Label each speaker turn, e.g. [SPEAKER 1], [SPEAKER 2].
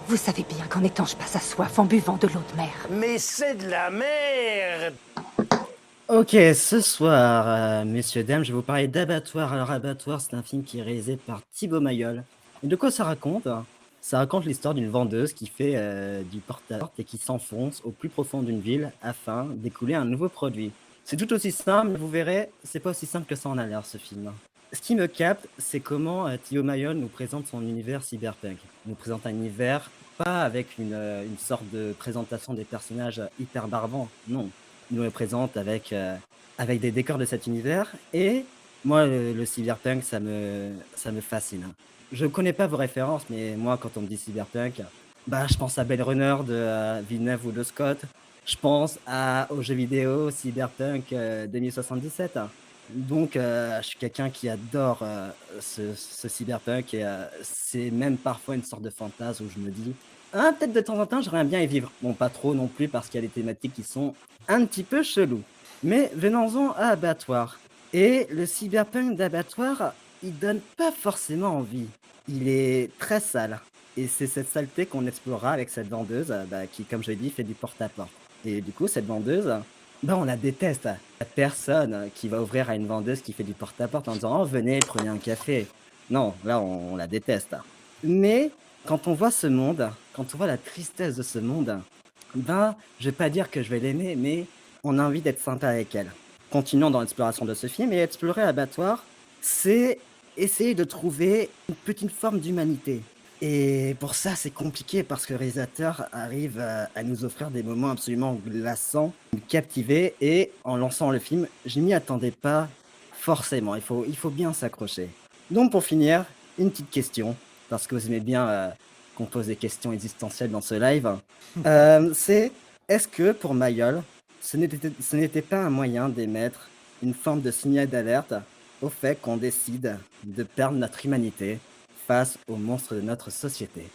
[SPEAKER 1] Vous savez bien qu'en étanche pas sa soif en buvant de l'eau de mer.
[SPEAKER 2] Mais c'est de la merde!
[SPEAKER 3] Ok, ce soir, messieurs, dames, je vais vous parler d'Abattoir. Alors, Abattoir, c'est un film qui est réalisé par Thibaut Mayol. Et de quoi ça raconte? Ça raconte l'histoire d'une vendeuse qui fait du porte-à-porte et qui s'enfonce au plus profond d'une ville afin d'écouler un nouveau produit. C'est tout aussi simple, mais vous verrez, c'est pas aussi simple que ça en a l'air, ce film. Ce qui me capte, c'est comment Thibaut Mayol nous présente son univers cyberpunk. Il nous présente un univers pas avec une sorte de présentation des personnages hyper barbants, non. Il nous le présente avec des décors de cet univers. Et moi, le cyberpunk, ça me fascine. Je ne connais pas vos références, mais moi, quand on me dit cyberpunk, bah, je pense à Blade Runner de Villeneuve ou de Scott. Je pense aux jeux vidéo Cyberpunk 2077. Donc, je suis quelqu'un qui adore ce cyberpunk et c'est même parfois une sorte de fantasme où je me dis, ah, peut-être de temps en temps, j'aimerais bien y vivre. Bon, pas trop non plus parce qu'il y a des thématiques qui sont un petit peu chelou. Mais venons-en à Abattoir. Et le cyberpunk d'Abattoir, il donne pas forcément envie. Il est très sale. Et c'est cette saleté qu'on explorera avec cette vendeuse qui, comme je l'ai dit, fait du porte-à-porte. Et du coup, cette vendeuse, on la déteste. La personne qui va ouvrir à une vendeuse qui fait du porte-à-porte en disant «Oh, venez, prenez un café». Non, là, on la déteste. Mais quand on voit ce monde, quand on voit la tristesse de ce monde, je vais pas dire que je vais l'aimer, mais on a envie d'être sympa avec elle. Continuons dans l'exploration de ce film et explorer Abattoir, c'est essayer de trouver une petite forme d'humanité. Et pour ça, c'est compliqué parce que le réalisateur arrive à nous offrir des moments absolument glaçants, nous captiver, et en lançant le film, je m'y attendais pas forcément. Il faut bien s'accrocher. Donc pour finir, une petite question, parce que vous aimez bien qu'on pose des questions existentielles dans ce live. C'est est-ce que pour Mayol, ce n'était pas un moyen d'émettre une forme de signal d'alerte au fait qu'on décide de perdre notre humanité face aux monstres de notre société?